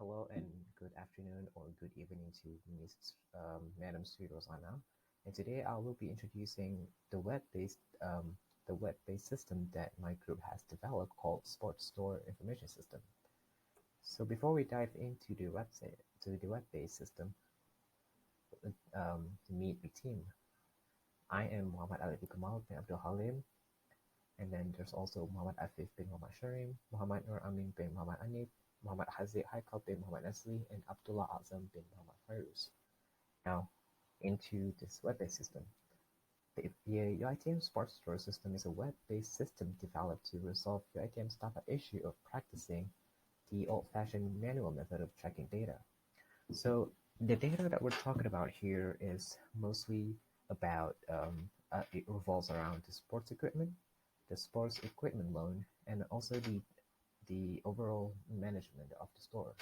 Hello and good afternoon or good evening to Miss Madam Sweet-Rosanna. And today I will be introducing the web-based system that my group has developed called Sports Store Information System. So before we dive into the web-based system, to meet the team, I am Muhammad IKMAL bin Abdul Halim, and then there's also Muhammad AFIF bin Muhammad SHAHREM, Muhammad Nur Amin bin Muhammad ANIP, Muhammad HAZIQ HAIKAL bin Muhammad NAZLY, and ABDULLAH AZZAM bin Muhammad FAIROOZ. Now, into this web-based system. The UITM Sports Store system is a web-based system developed to resolve UITM's top issue of practicing the old-fashioned manual method of checking data. So the data that we're talking about here is mostly about, it revolves around the sports equipment loan, and also the overall management of the store.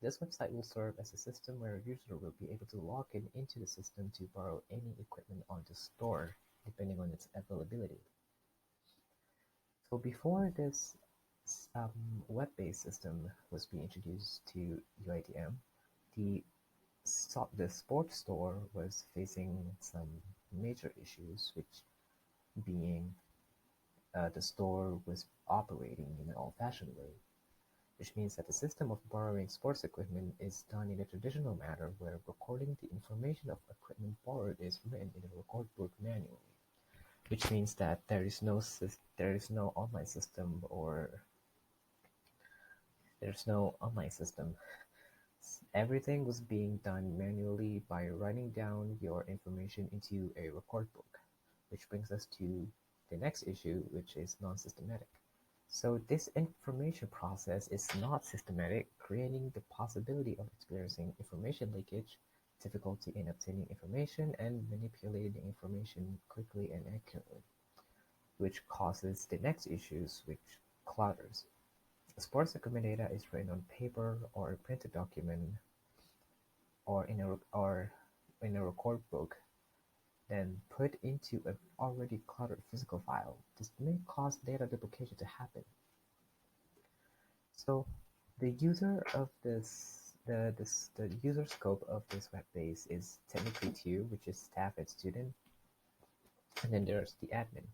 This website will serve as a system where a user will be able to log into the system to borrow any equipment on the store, depending on its availability. So before this web-based system was being introduced to UITM, the sports store was facing some major issues, which being the store was operating in an old-fashioned way, which means that the system of borrowing sports equipment is done in a traditional manner where recording the information of equipment borrowed is written in a record book manually, which means that there is no online system or there's no online system. Everything was being done manually by writing down your information into a record book, which brings us to the next issue, which is non-systematic. So this information process is not systematic, creating the possibility of experiencing information leakage, difficulty in obtaining information, and manipulating information quickly and accurately, which causes the next issues, which clutters. Sports equipment data is written on paper or a printed document or in a record book, then put into an already cluttered physical file. This may cause data duplication to happen. So the user scope of this web base is technically two, which is staff and student, and then there's the admin.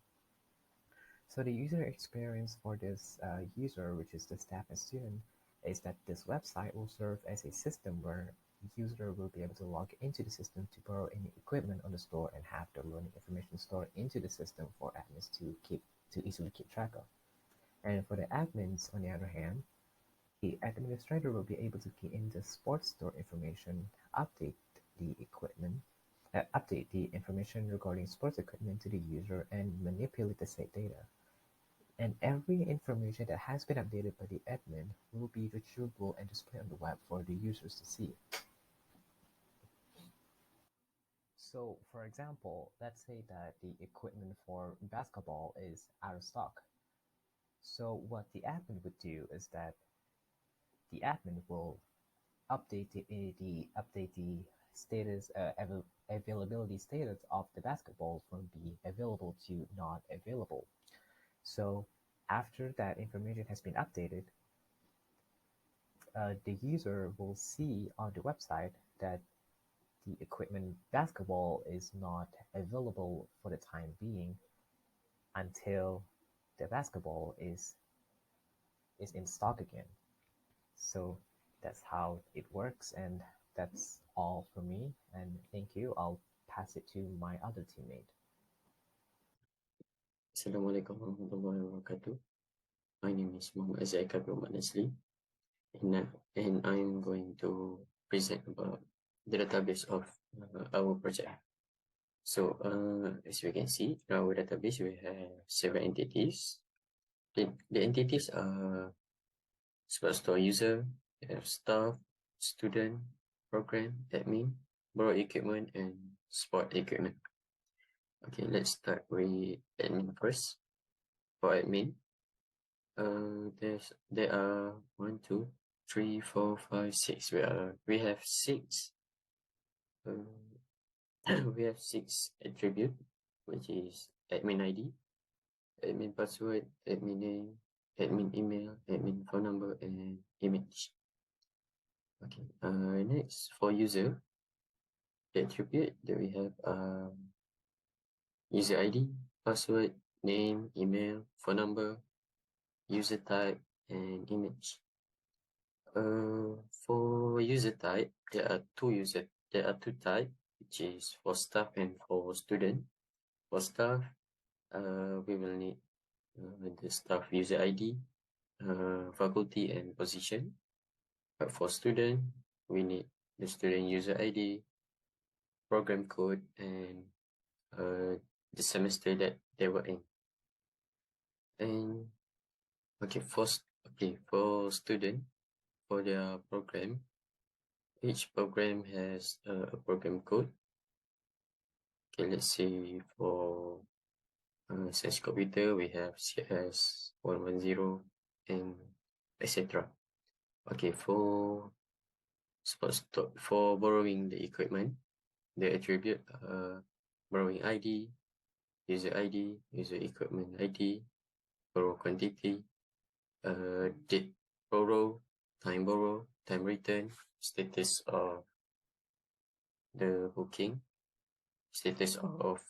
So the user experience for this user, which is the staff and student, is that this website will serve as a system where the user will be able to log into the system to borrow any equipment on the store and have the learning information stored into the system for admins to easily keep track of. And for the admins, on the other hand, the administrator will be able to key in the sports store information, update the information regarding sports equipment to the user, and manipulate the saved data. And every information that has been updated by the admin will be retrievable and displayed on the web for the users to see. So, for example, let's say that the equipment for basketball is out of stock. So what the admin would do is that the admin will update the status availability status of the basketball from being available to not available. So after that information has been updated, the user will see on the website that the equipment basketball is not available for the time being until the basketball is in stock again. So that's how it works, and that's all for me. And thank you. I'll pass it to my other teammate. Assalamualaikum warahmatullahi wabarakatuh. My name is Muhammad Zaikal bin NAZLY, and I'm going to present about the database of our project. So as you can see, in our database we have several entities. The entities are sports store user, we have staff, student, program, admin, borrow equipment, and sport equipment. Okay, let's start with admin first. For admin, there are 1, 2, 3, 4, 5, 6. We have 6. We have 6 attribute, which is admin ID, admin password, admin name, admin email, admin phone number, and image. Okay. Next, for user, the attribute that we have user ID, password, name, email, phone number, user type, and image. For user type, there are two types, which is for staff and for student. For staff, we will need the staff user ID, faculty, and position. But for student, we need the student user ID, program code, and the semester that they were in. And for student, for their program, each program has a program code. Okay, let's say for science computer, we have CS110 and etc. Okay, for borrowing the equipment, the attribute borrowing ID, user equipment ID, borrow quantity, date borrow, time return, status of the booking, status of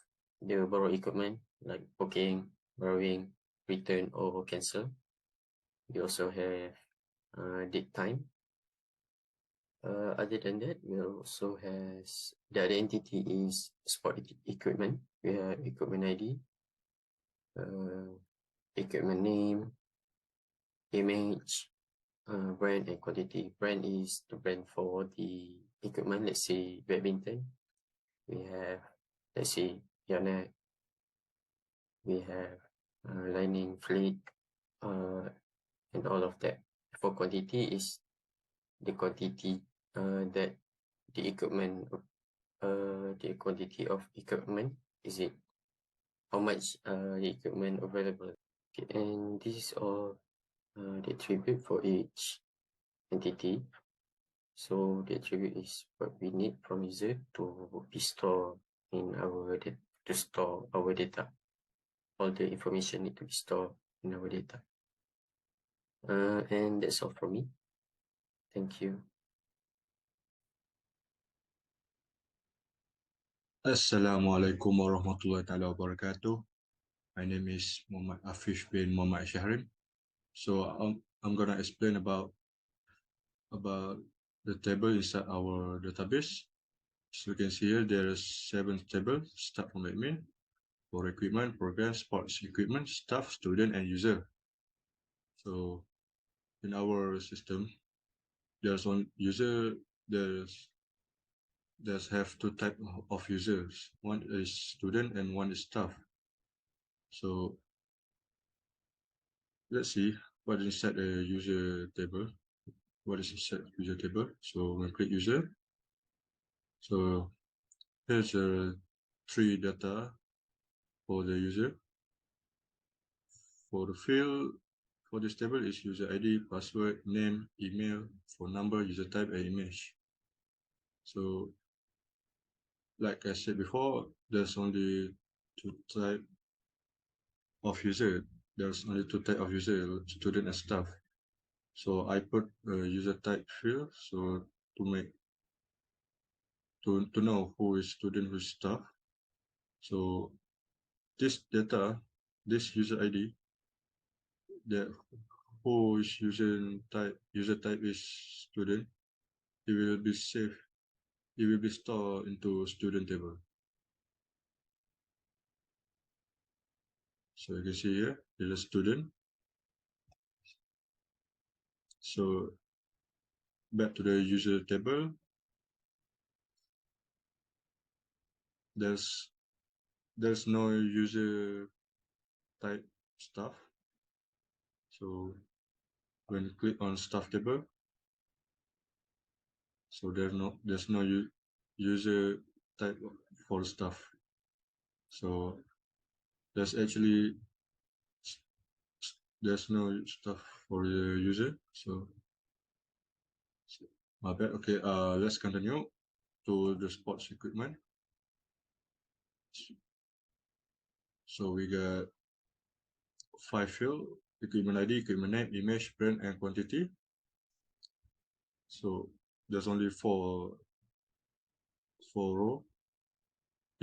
the borrow equipment like booking, borrowing, return, or cancel. We also have date time. Other than that, we also has the other entity is sport equipment. We have equipment ID, equipment name, image, brand, and quantity. Brand is the brand for the equipment. Let's say badminton. We have, let's say, Yonex. We have lining, fleet, and all of that. For quantity is the quantity that the equipment, the quantity of equipment, is it how much the equipment available. Okay, and this is all the attribute for each entity. So the attribute is what we need from user to be stored in our data, to store our data. All the information need to be stored in our data. And that's all from me. Thank you. Assalamualaikum warahmatullahi wabarakatuh. My name is Muhammad AFIF bin Muhammad SHAHREM. So I'm gonna explain about the table inside our database. So you can see here there are 7 tables. Start from admin, for equipment, program, sports equipment, staff, student, and user. So in our system, there's one user. There's have 2 types of users. One is student and one is staff. So let's see what is inside the user table. What is inside user table? So we'll click user. So here's 3 data for the user. For the field for this table is user ID, password, name, email, phone number, user type, and image. So like I said before, there's only 2 types of user. There's only 2 types of user, student and staff. So I put user type field so to know who is student, who is staff. So this data, this user ID, that who is user type is student, it will be saved. It will be stored into student table. So you can see here, there's a student. So back to the user table, there's no user type staff. So when you click on staff table, so there's no user type for staff. So there's no stuff for the user. So my bad. Okay, let's continue to the sports equipment. So we got 5 field: equipment ID, equipment name, image, brand, and quantity. So there's only four row.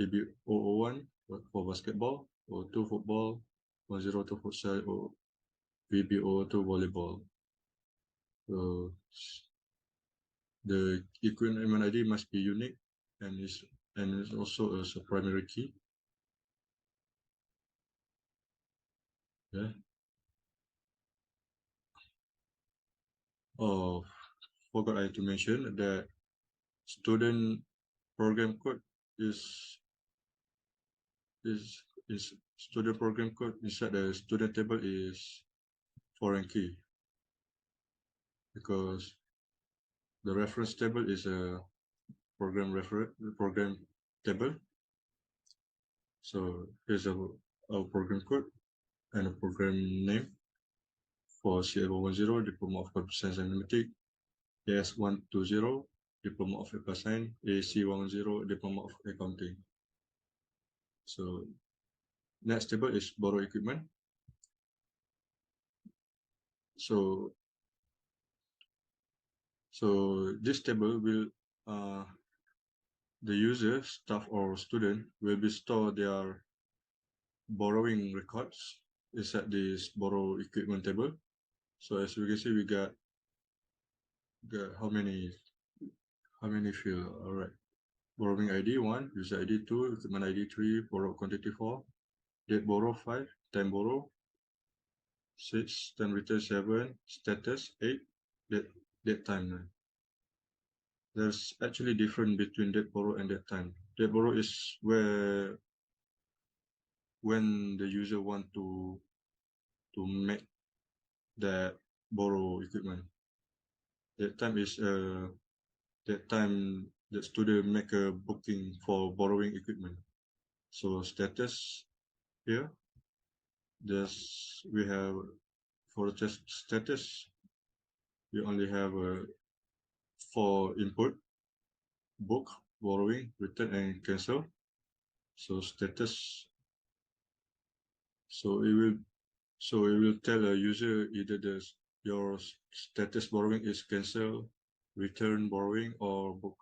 ABO01 for basketball, O2 football, 102 futsal, or VBO2 volleyball. So the equipment ID must be unique and is also as a primary key. Yeah. Oh, forgot I to mention that student program code is student program code inside the student table is foreign key, because the reference table is a program table. So here's our program code and a program name for CL110, Diploma of Computer Science and Mathematics, AS120, Diploma of Applied Science, AC110, Diploma of Accounting. So next table is borrow equipment. So this table will the user, staff, or student will be store their borrowing records inside this borrow equipment table. So as we can see, we got how many field? All right. Borrowing ID 1, user ID 2, equipment ID 3, borrow quantity 4, date borrow 5, time borrow 6, time return 7, status 8, date time 9. There's actually difference between date borrow and date time. Date borrow is where when the user want to make that borrow equipment. Date time is that time the student make a booking for borrowing equipment. So status here, we have for the status, we only have 4 input: book, borrowing, return, and cancel. So status, so it will tell a user either your status borrowing is cancel, return borrowing, or book.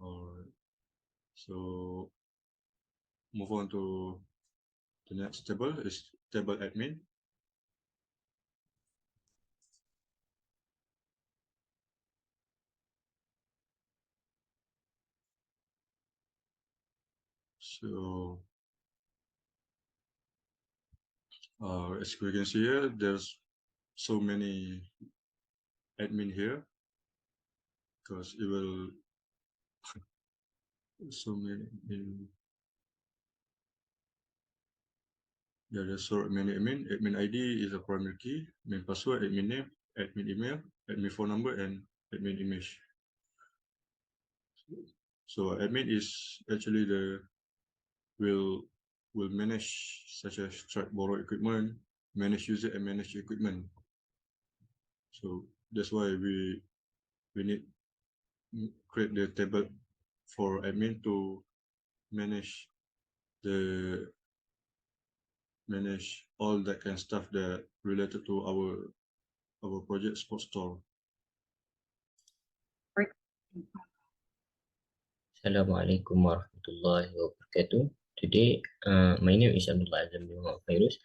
Alright, so move on to the next table is table admin. So as we can see here, there's so many admin here because it will so many there's so many admin ID is a primary key, admin password, admin name, admin email, admin phone number, and admin image. So admin is actually will manage such as track borrow equipment, manage user, and manage equipment. So that's why we need create the table for admin to manage all that kind of stuff that related to our project sports store. Assalamualaikum warahmatullahi wabarakatuh. Today, my name is ABDULLAH FAIROOZ.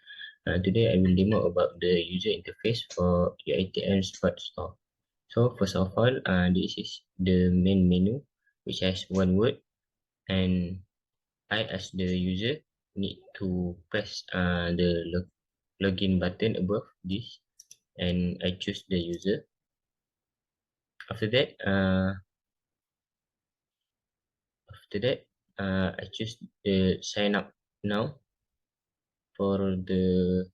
Today, I will demo about the user interface for the ATM sports store. So, first of all, this is the main menu, which has one word, and I, as the user, need to press the login button above this, and I choose the user. After that, I choose the sign up now. For the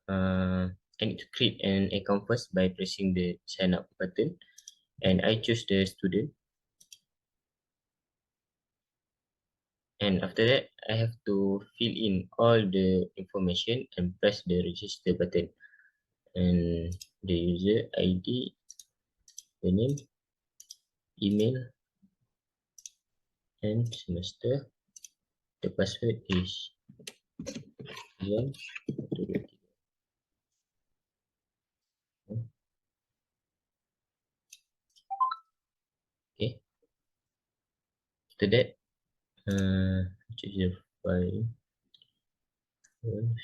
I need to create an account first by pressing the sign up button, and I choose the student. And after that, I have to fill in all the information and press the register button. And the user ID, the name, email, and semester. The password is AZZAM. After that, choose the file first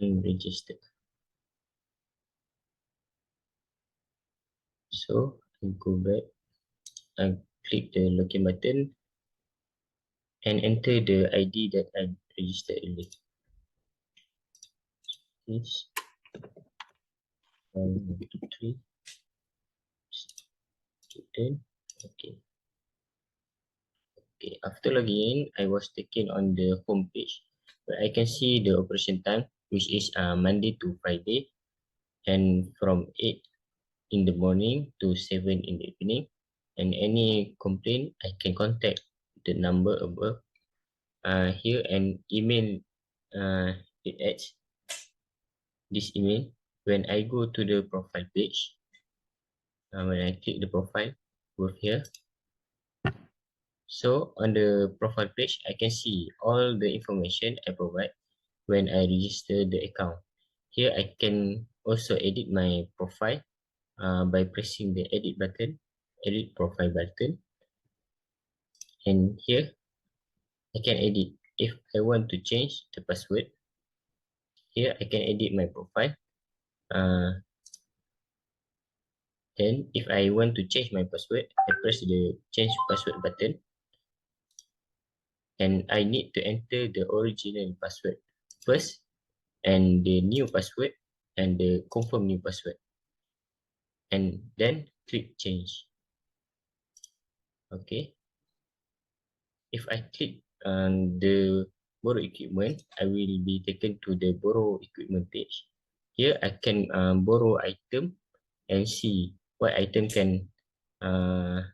and register. So I go back, I click the login button and enter the ID that I registered earlier. This 1, 2, 3, student. Okay. Okay. After login, I was taken on the home page where I can see the operation time, which is Monday to Friday, and from 8 in the morning to 7 in the evening. And any complaint, I can contact the number above here and email it at this email. When I go to the profile page, when I click the profile over here, so on the profile page, I can see all the information I provide when I register the account. Here I can also edit my profile by pressing the edit button, edit profile button. And here I can edit. If I want to change the password, here I can edit my profile. Then if I want to change my password, I press the change password button. And I need to enter the original password first, and the new password, and the confirm new password. And then click change. Okay. If I click on the borrow equipment, I will be taken to the borrow equipment page. Here I can borrow item and see what item can and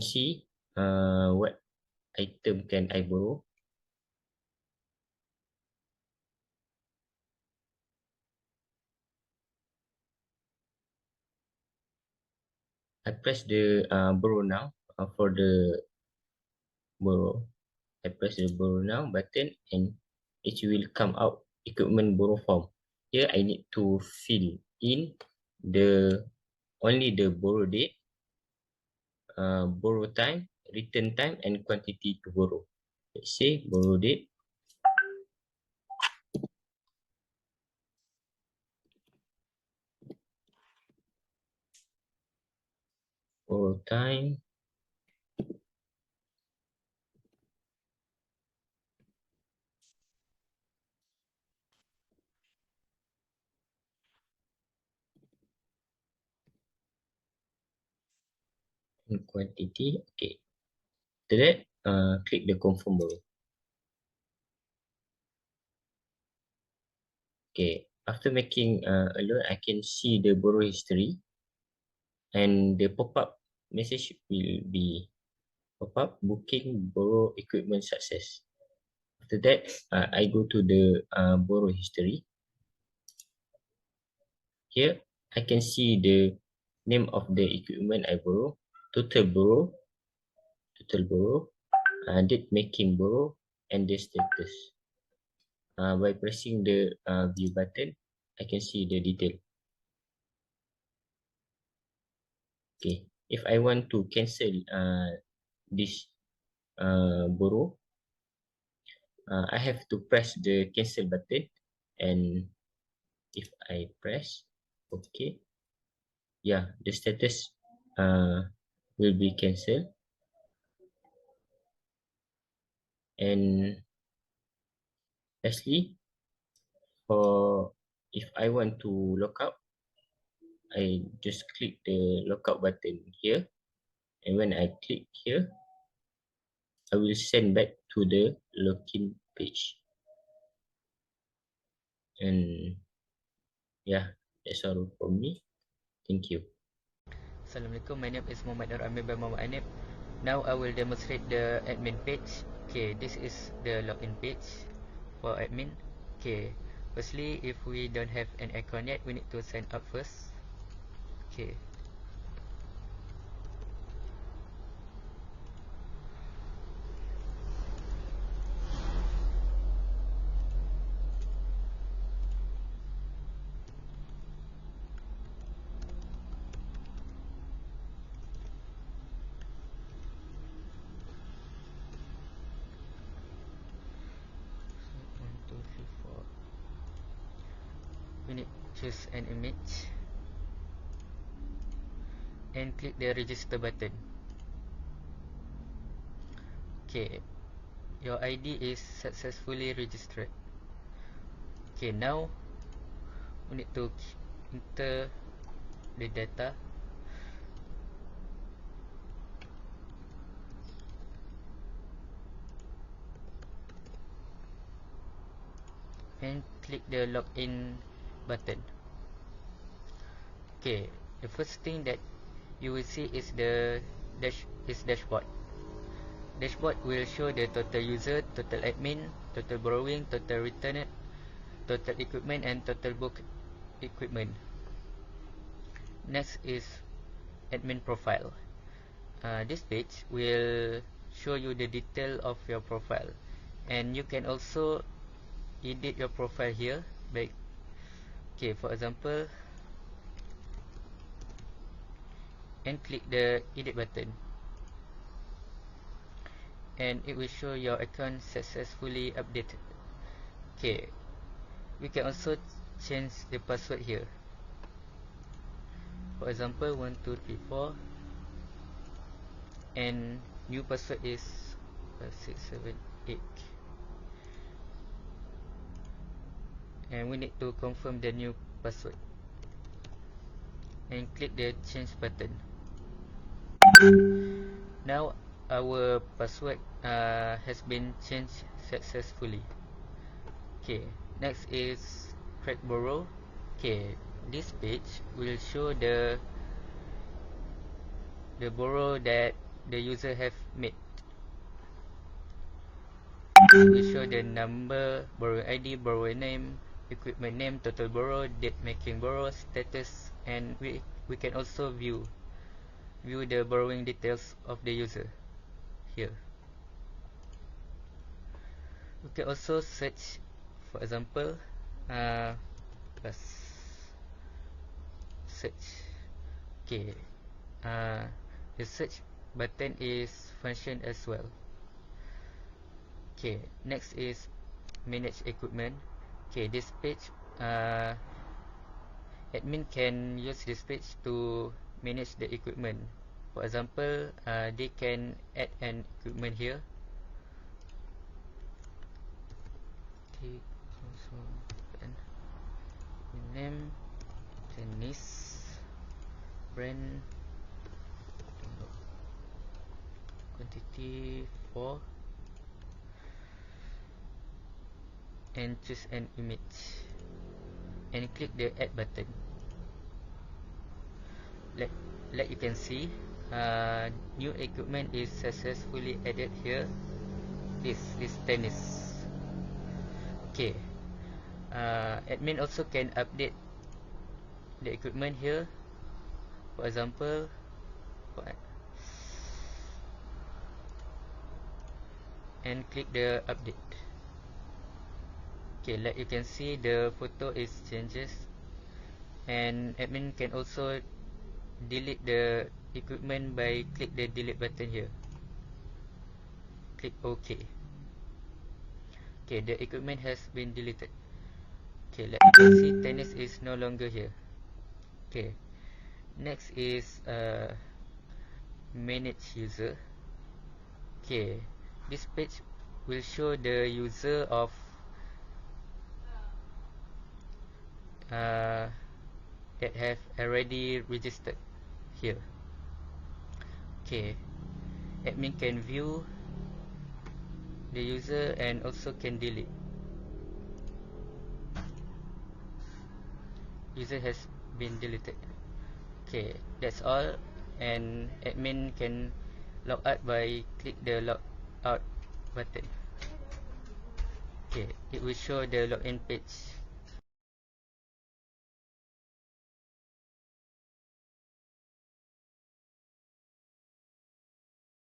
see what item can I borrow. I press the borrow now for the borrow. I press the borrow now button and it will come out equipment borrow form. Here I need to fill in the only the borrow date, borrow time, return time, and quantity to borrow. Let's say borrow date, borrow time, and quantity. Okay. After that, click the confirm borrow. Okay. After making a loan, I can see the borrow history, and the pop-up message will be pop-up booking borrow equipment success. After that, I go to the borrow history. Here, I can see the name of the equipment I borrow, total borrow, date making borrow, and the status. By pressing the view button, I can see the detail. Okay, if I want to cancel this borrow, I have to press the cancel button, and if I press OK, yeah, the status will be cancelled. And lastly, for if I want to log out, I just click the lockout button here, and when I click here, I will send back to the login page. And yeah, that's all from me. Thank you. Assalamualaikum, my name is Muhammad Amir bin Muhammad Anip. Now I will demonstrate the admin page. Okay, this is the login page for admin. Okay, firstly, if we don't have an account yet, we need to sign up first. Okay. we need to choose an image and click the register button. Okay, your ID is successfully registered. Okay, now we need to enter the data. And click the login button. Okay, the first thing that you will see is the dashboard. Dashboard will show the total user, total admin, total borrowing, total returned, total equipment, and total book equipment. Next is admin profile. This page will show you the detail of your profile, and you can also edit your profile here. Okay, for example, and click the edit button, and it will show your account successfully updated. Okay, we can also change the password here. For example, 1234, and new password is 5678, and we need to confirm the new password and click the change button. Now our password has been changed successfully. Okay, next is track borrow. Okay, this page will show the borrow that the user have made. It will show the number, borrower ID, borrower name, equipment name, total borrow, date making borrow, status, and we can also view the borrowing details of the user here. We can also search, for example, plus search. Okay, the search button is function as well. Okay, next is manage equipment. Okay, this page, admin can use this page to manage the equipment. For example, they can add an equipment here. Okay, also name, tennis, brand, quantity 4, and choose an image and click the add button. Like you can see, new equipment is successfully added here. This is tennis. Okay, admin also can update the equipment here. For example, and click the update. Okay, like you can see, the photo is changes, and admin can also delete the equipment by click the delete button here. Click OK. Okay, the equipment has been deleted. Okay, like you can see, tennis is no longer here. Okay, next is manage user. Okay, this page will show the user of that have already registered here. Okay, admin can view the user and also can delete. User has been deleted. Okay, that's all, and admin can log out by click the log out button. Okay, it will show the login page